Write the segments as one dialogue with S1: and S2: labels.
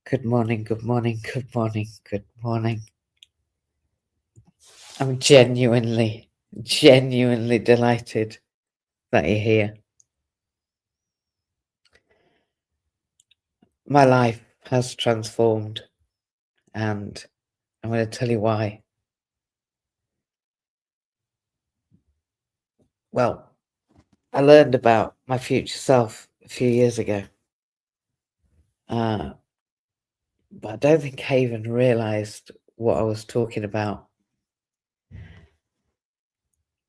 S1: Good morning, good morning, good morning, good morning. I'm genuinely delighted that you're here. My life has transformed, and I'm going to tell you why. Well, I learned about my future self a few years ago, but I don't think I even realised what I was talking about,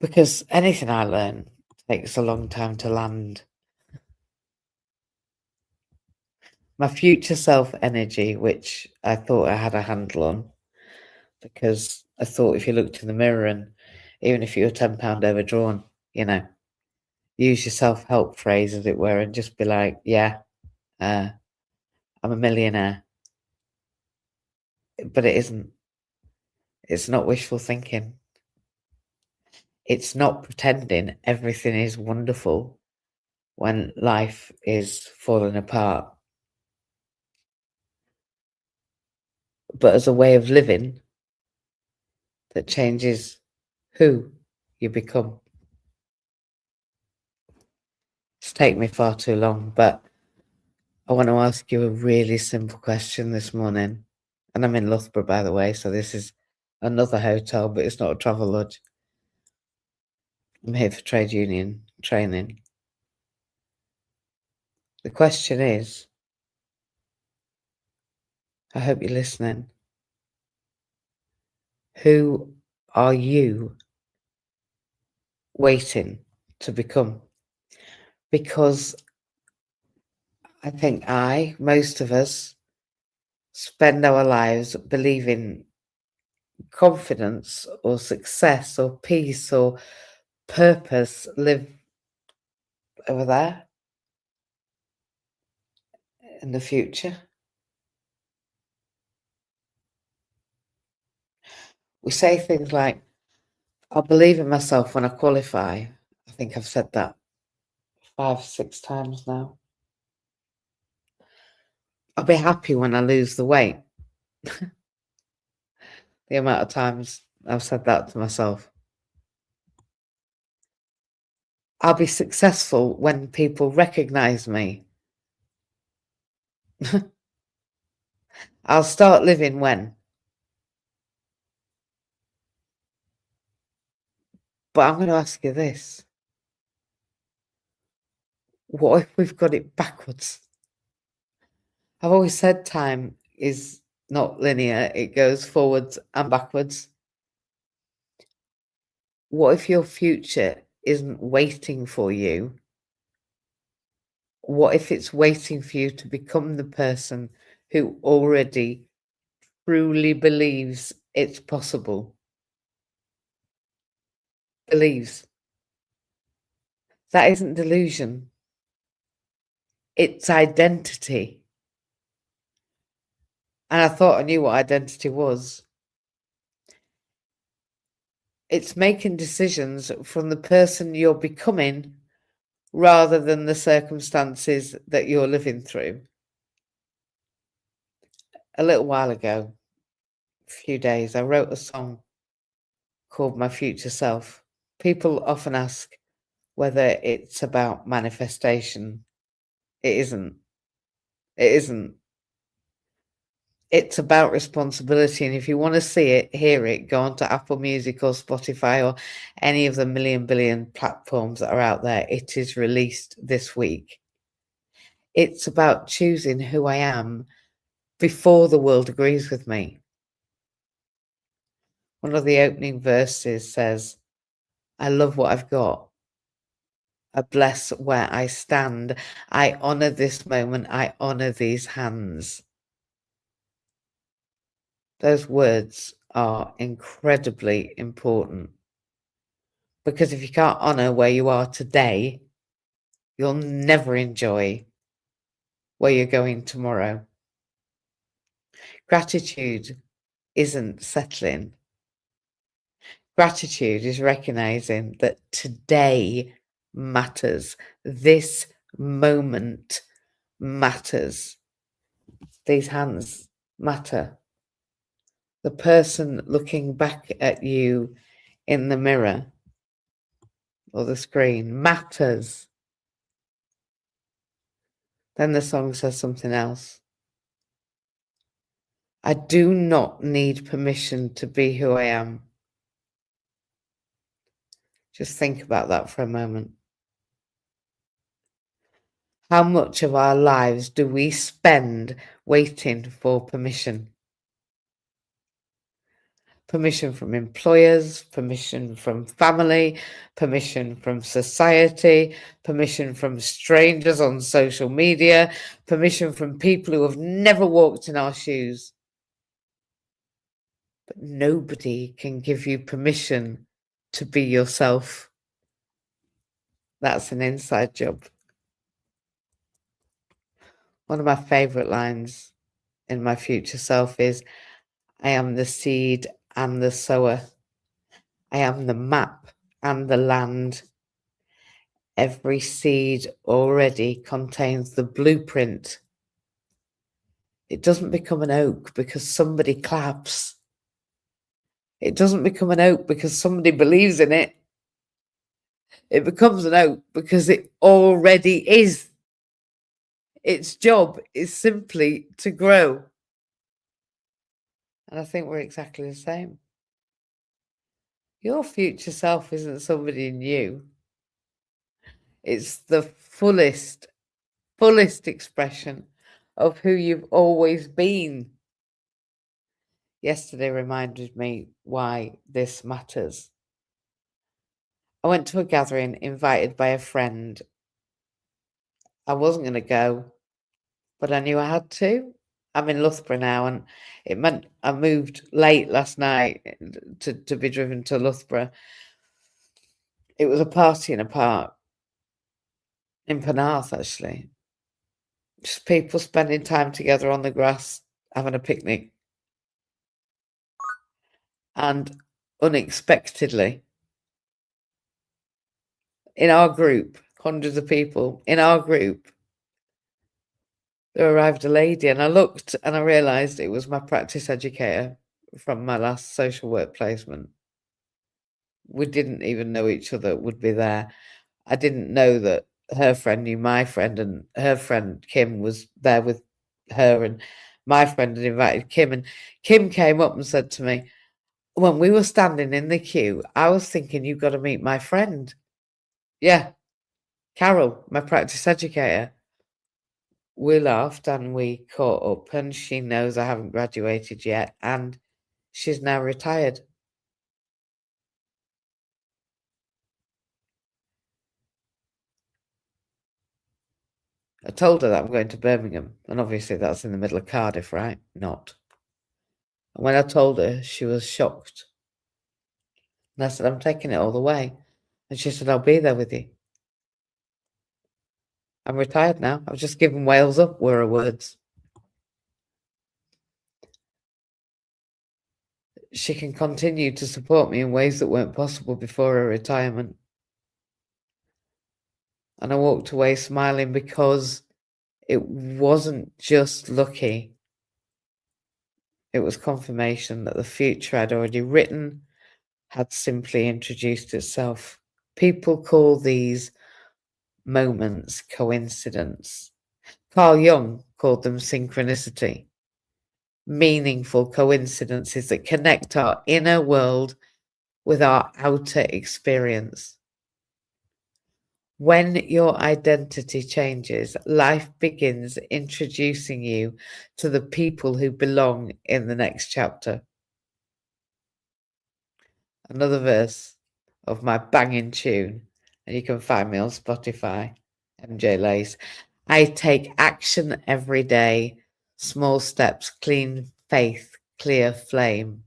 S1: because anything I learn takes a long time to land. My future self energy, which I thought I had a handle on, because I thought if you looked in the mirror and even if you were £10 overdrawn, use your self-help phrase, as it were, and just be like, yeah, I'm a millionaire. But it isn't. It's not wishful thinking. It's not pretending everything is wonderful when life is falling apart. But as a way of living that changes who you become. It's taken me far too long, but I want to ask you a really simple question this morning. And I'm in Loughborough, by the way, so this is another hotel, but it's not a travel lodge. I'm here for trade union training. The question is, I hope you're listening. Who are you waiting to become? Because I think most of us, spend our lives believing confidence or success or peace or purpose live over there in the future. We say things like, I'll believe in myself when I qualify. I think I've said that 5, 6 times now. I'll be happy when I lose the weight. The amount of times I've said that to myself. I'll be successful when people recognize me. I'll start living when. But I'm going to ask you this. What if we've got it backwards? I've always said time is not linear. It goes forwards and backwards. What if your future isn't waiting for you? What if it's waiting for you to become the person who already truly believes it's possible? Believes. That isn't delusion. It's identity. And I thought I knew what identity was. It's making decisions from the person you're becoming rather than the circumstances that you're living through. A little while ago, a few days, I wrote a song called My Future Self. People often ask whether it's about manifestation. It isn't. It isn't. It's about responsibility. And if you want to see it, hear it, go onto Apple Music or Spotify or any of the million billion platforms that are out there. It is released this week. It's about choosing who I am before the world agrees with me. One of the opening verses says, I love what I've got. I bless where I stand. I honor this moment. I honor these hands. Those words are incredibly important, because if you can't honor where you are today, you'll never enjoy where you're going tomorrow. Gratitude isn't settling. Gratitude is recognizing that today matters. This moment matters. These hands matter. The person looking back at you in the mirror or the screen matters. Then the song says something else. I do not need permission to be who I am. Just think about that for a moment. How much of our lives do we spend waiting for permission? Permission from employers, permission from family, permission from society, permission from strangers on social media, permission from people who have never walked in our shoes. But nobody can give you permission to be yourself. That's an inside job. One of my favourite lines in My Future Self is, I am the seed and the sower. I am the map and the land. Every seed already contains the blueprint. It doesn't become an oak because somebody claps. It doesn't become an oak because somebody believes in it. It becomes an oak because it already is. Its job is simply to grow. And I think we're exactly the same. Your future self isn't somebody new. It's the fullest expression of who you've always been. Yesterday reminded me why this matters. I went to a gathering invited by a friend. I wasn't going to go, but I knew I had to. I'm in Loughborough now, and it meant I moved late last night to be driven to Loughborough. It was a party in a park in Penarth, actually. Just people spending time together on the grass, having a picnic. And unexpectedly, in our group, hundreds of people, in our group, there arrived a lady, and I looked and I realised it was my practice educator from my last social work placement. We didn't even know each other would be there. I didn't know that her friend knew my friend, and her friend Kim was there with her, and my friend had invited Kim, and Kim came up and said to me, when we were standing in the queue, I was thinking, you've got to meet my friend. Yeah, Carol, my practice educator. We laughed and we caught up, and she knows I haven't graduated yet, and she's now retired. I told her that I'm going to Birmingham, and obviously that's in the middle of Cardiff, right? Not. And when I told her, she was shocked. And I said, I'm taking it all the way. And she said, I'll be there with you. I'm retired now. I've just given Wales up, were her words. She can continue to support me in ways that weren't possible before her retirement. And I walked away smiling because it wasn't just lucky. It was confirmation that the future I'd already written had simply introduced itself. People call these moments coincidence. Carl Jung called them synchronicity. Meaningful coincidences that connect our inner world with our outer experience. When your identity changes, life begins introducing you to the people who belong in the next chapter. Another verse of my banging tune, and you can find me on Spotify, MJ Lace. I take action every day, small steps, clean faith, clear flame.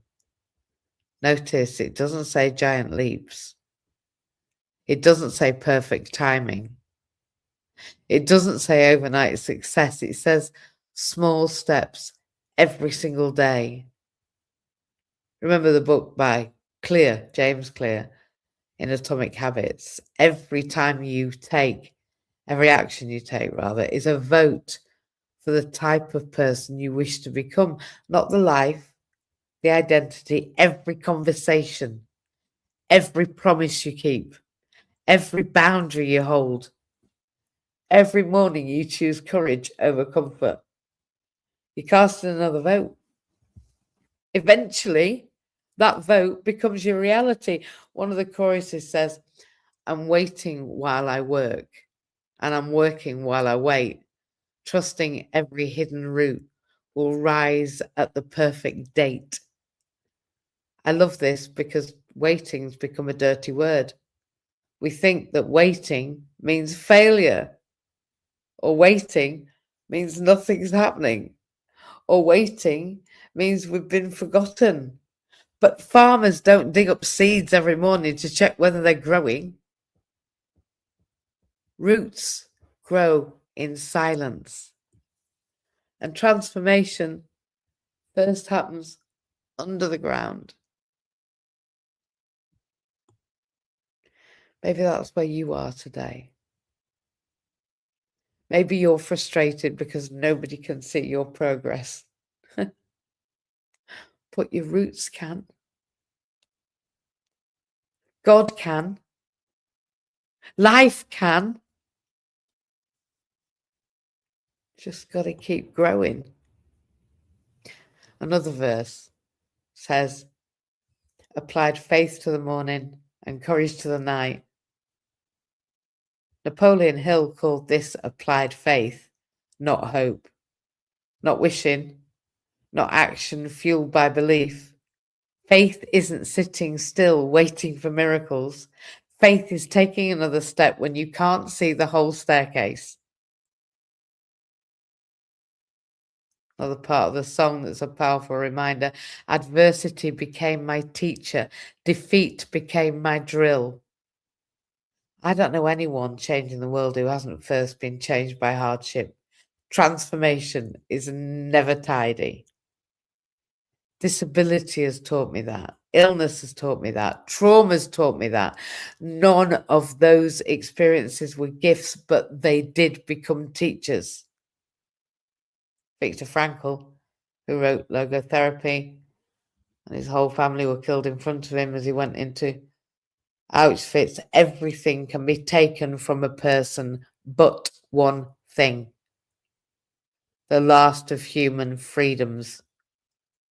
S1: Notice it doesn't say giant leaps. It doesn't say perfect timing. It doesn't say overnight success. It says small steps every single day. Remember the book by James Clear, in Atomic Habits? Every action you take, rather, is a vote for the type of person you wish to become, not the life, the identity, every conversation, every promise you keep, every boundary you hold. Every morning you choose courage over comfort. You cast another vote. Eventually, that vote becomes your reality. One of the choruses says, I'm waiting while I work, and I'm working while I wait, trusting every hidden route will rise at the perfect date. I love this because waiting's become a dirty word. We think that waiting means failure, or waiting means nothing's happening, or waiting means we've been forgotten. But farmers don't dig up seeds every morning to check whether they're growing. Roots grow in silence. And transformation first happens under the ground. Maybe that's where you are today. Maybe you're frustrated because nobody can see your progress. But your roots can. God can. Life can. Just got to keep growing. Another verse says, applied faith to the morning and courage to the night. Napoleon Hill called this applied faith, not hope, not wishing, not action fueled by belief. Faith isn't sitting still waiting for miracles. Faith is taking another step when you can't see the whole staircase. Another part of the song that's a powerful reminder. Adversity became my teacher. Defeat became my drill. I don't know anyone changing the world who hasn't first been changed by hardship. Transformation is never tidy. Disability has taught me that. Illness has taught me that. Trauma has taught me that. None of those experiences were gifts, but they did become teachers. Viktor Frankl, who wrote Logotherapy, and his whole family were killed in front of him as he went into Auschwitz. Everything can be taken from a person but one thing. The last of human freedoms.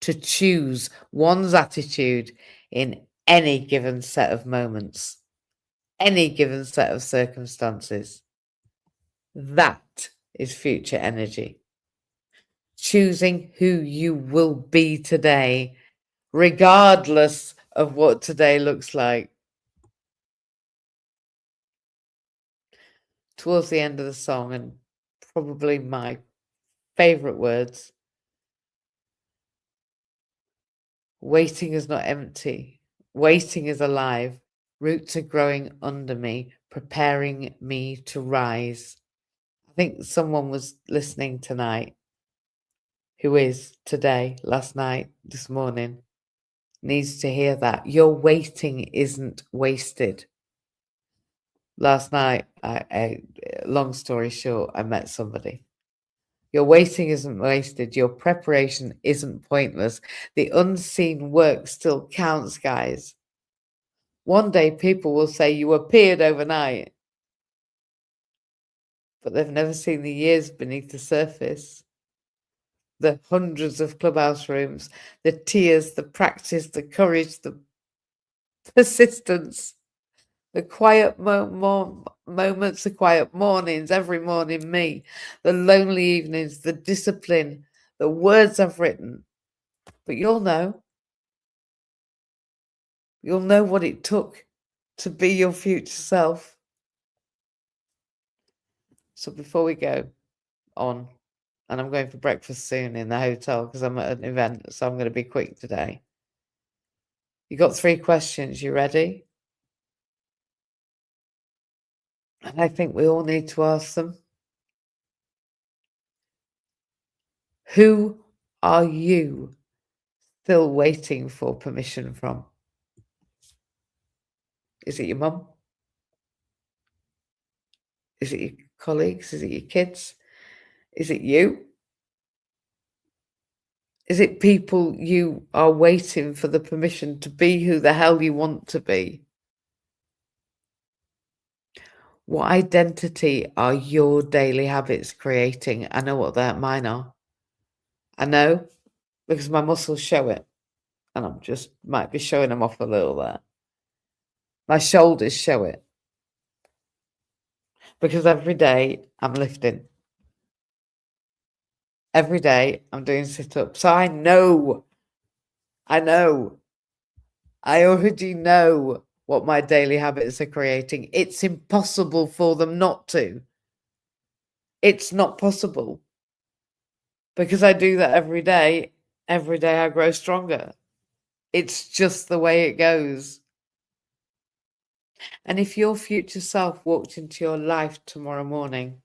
S1: To choose one's attitude in any given set of moments, any given set of circumstances. That is future energy. Choosing who you will be today, regardless of what today looks like. Towards the end of the song, and probably my favorite words, waiting is not empty. Waiting is alive. Roots are growing under me, preparing me to rise. I think someone was listening tonight who is today, last night, this morning, needs to hear that. Your waiting isn't wasted. Last night, long story short, I met somebody. Your waiting isn't wasted. Your preparation isn't pointless. The unseen work still counts, guys. One day people will say you appeared overnight, but they've never seen the years beneath the surface. The hundreds of clubhouse rooms, the tears, the practice, the courage, the persistence, the quiet moments, the quiet mornings, every morning me, the lonely evenings, the discipline, the words I've written. But you'll know what it took to be your future self. So before we go on, and I'm going for breakfast soon in the hotel because I'm at an event, so I'm going to be quick today. You got 3 questions. You ready? And I think we all need to ask them. Who are you still waiting for permission from? Is it your mum? Is it your colleagues? Is it your kids? Is it you? Is it people you are waiting for the permission to be who the hell you want to be? What identity are your daily habits creating? I know what mine are. I know because my muscles show it, and I'm just might be showing them off a little there. My shoulders show it because every day I'm lifting. Every day I'm doing sit-ups. So I know, I already know what my daily habits are creating. It's impossible for them not to. It's not possible because I do that every day. Every day I grow stronger. It's just the way it goes. And if your future self walked into your life tomorrow morning,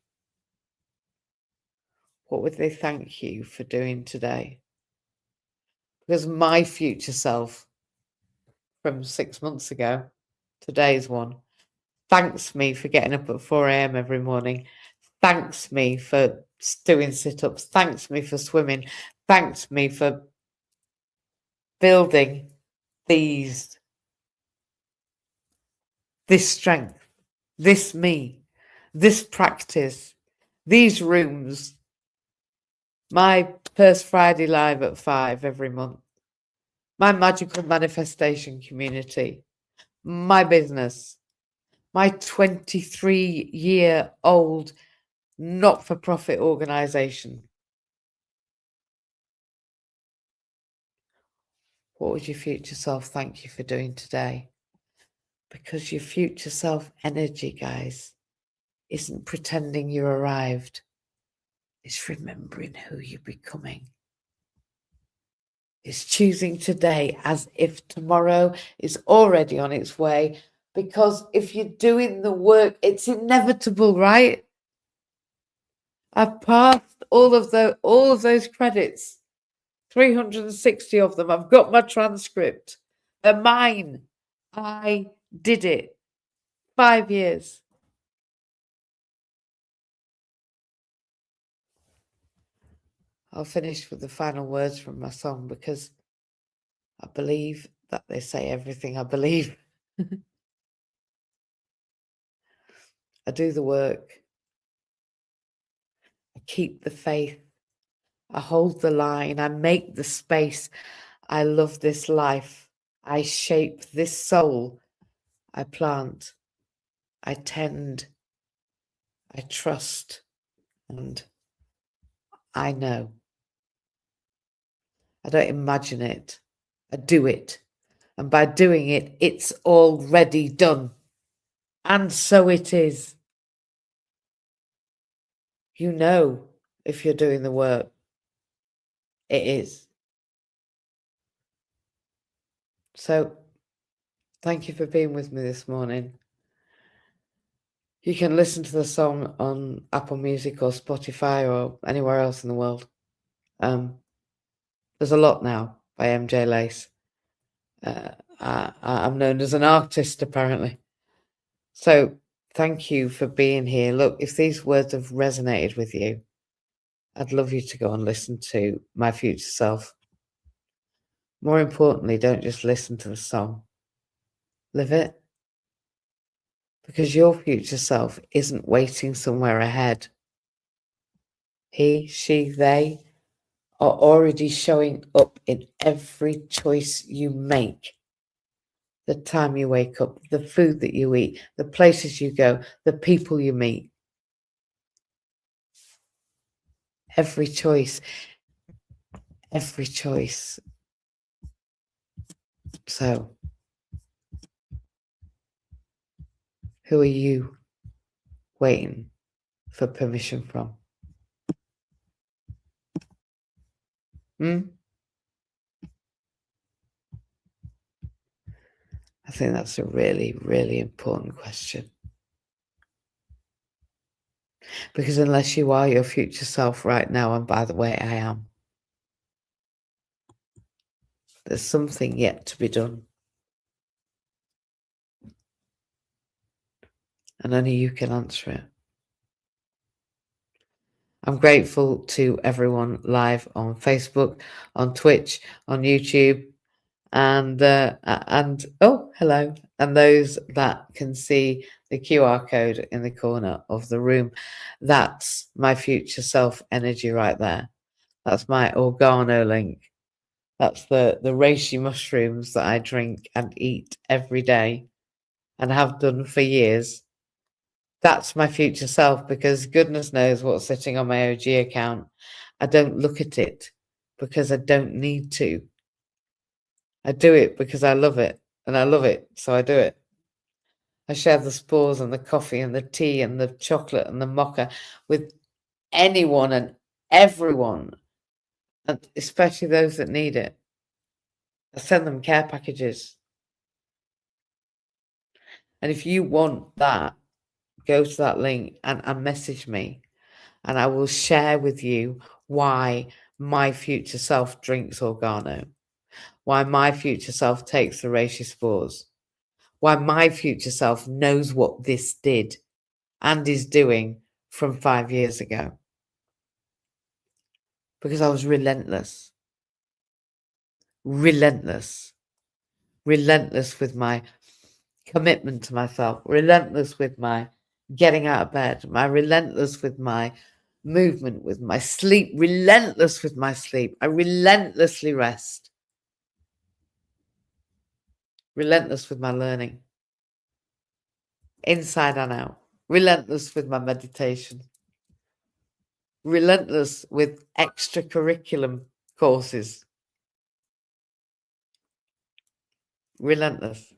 S1: what would they thank you for doing today? Because my future self from 6 months ago, today's one, thanks me for getting up at 4 a.m. every morning, thanks me for doing sit-ups, thanks me for swimming, thanks me for building this strength, this me, this practice, these rooms, my first Friday live at 5 every month, my magical manifestation community, my business, my 23-year-old not-for-profit organization. What would your future self thank you for doing today? Because your future self energy, guys, isn't pretending you arrived. It's remembering who you're becoming. It's choosing today as if tomorrow is already on its way. Because if you're doing the work, it's inevitable, right? I've passed all of those credits, 360 of them. I've got my transcript. They're mine. I did it. 5 years. I'll finish with the final words from my song because I believe that they say everything I believe. I do the work. I keep the faith. I hold the line. I make the space. I love this life. I shape this soul. I plant. I tend. I trust. And I know. I don't imagine it. I do it. And by doing it, it's already done. And so it is. You know if you're doing the work. It is. So thank you for being with me this morning. You can listen to the song on Apple Music or Spotify or anywhere else in the world. There's a lot now by MJ Lace. I'm known as an artist, apparently. So thank you for being here. Look, if these words have resonated with you, I'd love you to go and listen to My Future Self. More importantly, don't just listen to the song. Live it. Because your future self isn't waiting somewhere ahead. He, she, they are already showing up in every choice you make. The time you wake up, the food that you eat, the places you go, the people you meet. Every choice. Every choice. So, who are you waiting for permission from? I think that's a really, really important question. Because unless you are your future self right now, and by the way, I am, there's something yet to be done. And only you can answer it. I'm grateful to everyone live on Facebook, on Twitch, on YouTube, and oh, hello, and those that can see the QR code in the corner of the room. That's my future self energy right there. That's my organo link. That's the reishi mushrooms that I drink and eat every day and have done for years. That's my future self, because goodness knows what's sitting on my OG account. I don't look at it because I don't need to. I do it because I love it, and I love it, so I do it. I share the spores and the coffee and the tea and the chocolate and the mocha with anyone and everyone, and especially those that need it. I send them care packages. And if you want that, go to that link and message me, and I will share with you why my future self drinks organo, why my future self takes the reishi spores, why my future self knows what this did and is doing from 5 years ago. Because I was relentless, relentless, relentless with my commitment to myself, relentless with my getting out of bed, my relentless with my movement, with my sleep, relentless with my sleep. I relentlessly rest, relentless with my learning, inside and out, relentless with my meditation, relentless with extra curriculum courses, relentless.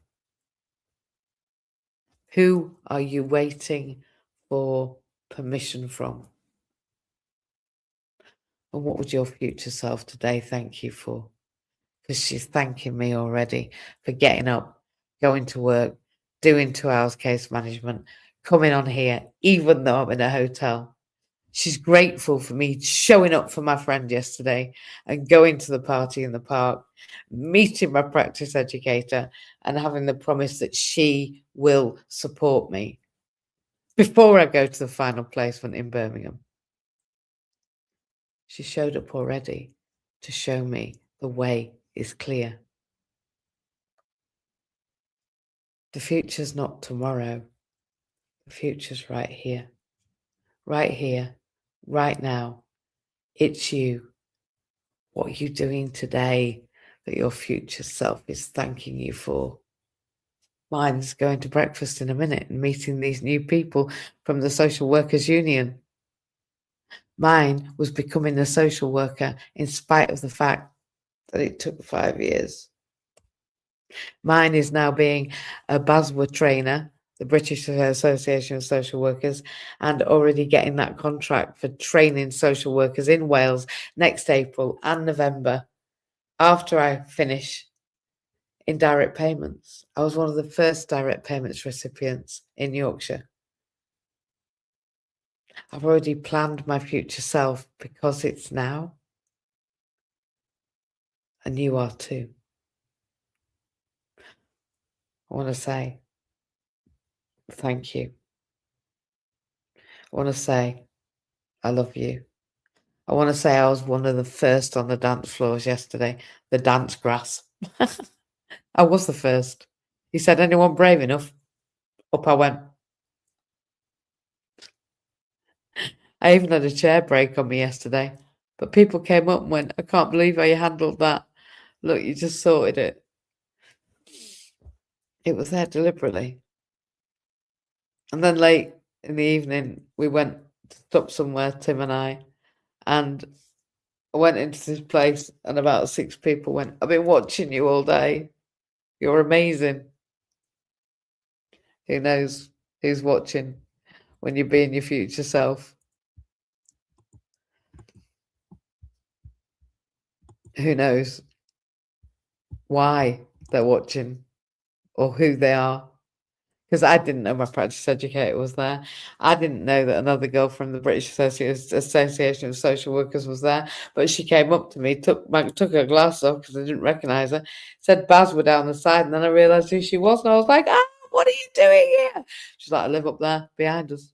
S1: Who are you waiting for permission from? And what would your future self today thank you for? Because she's thanking me already for getting up, going to work, doing 2 hours case management, coming on here, even though I'm in a hotel. She's grateful for me showing up for my friend yesterday and going to the party in the park, meeting my practice educator, and having the promise that she will support me before I go to the final placement in Birmingham. She showed up already to show me the way is clear. The future's not tomorrow. The future's right here, right now. It's you. What are you doing today that your future self is thanking you for? Mine's going to breakfast in a minute and meeting these new people from the Social Workers Union. Mine was becoming a social worker in spite of the fact that it took 5 years. Mine is now being a BASWA trainer, the British Association of Social Workers, and already getting that contract for training social workers in Wales next April and November after I finish in direct payments. I was one of the first direct payments recipients in Yorkshire. I've already planned my future self because it's now, and you are too. I want to say thank you. I want to say I love you. I want to say I was one of the first on the dance floors yesterday, the dance grass. I was the first. He said, anyone brave enough? Up I went. I even had a chair break on me yesterday, but people came up and went, I can't believe how you handled that. Look, you just sorted it. It was there deliberately. And then late in the evening, we went to stop somewhere, Tim and I went into this place, and about 6 people went, I've been watching you all day. You're amazing. Who knows who's watching when you're being your future self? Who knows why they're watching or who they are? Because I didn't know my practice educator was there. I didn't know that another girl from the British Association of Social Workers was there. But she came up to me, took her glasses off because I didn't recognise her, said Baz were down the side, and then I realised who she was, and I was like, what are you doing here? She's like, I live up there behind us.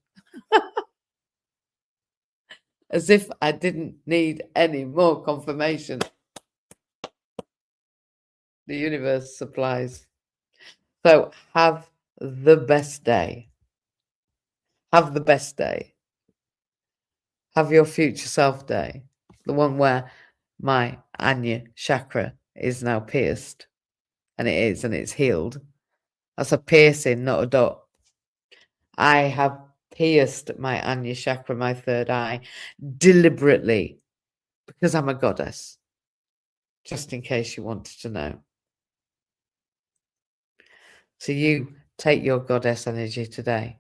S1: As if I didn't need any more confirmation. The universe supplies. So have the best day. Have the best day. Have your future self day. The one where my Anya chakra is now pierced. And it is, and it's healed. That's a piercing, not a dot. I have pierced my Anya chakra, my third eye, deliberately, because I'm a goddess. Just in case you wanted to know. So you take your goddess energy today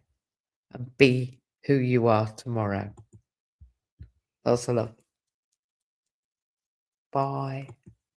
S1: and be who you are tomorrow. Lots of love. Bye.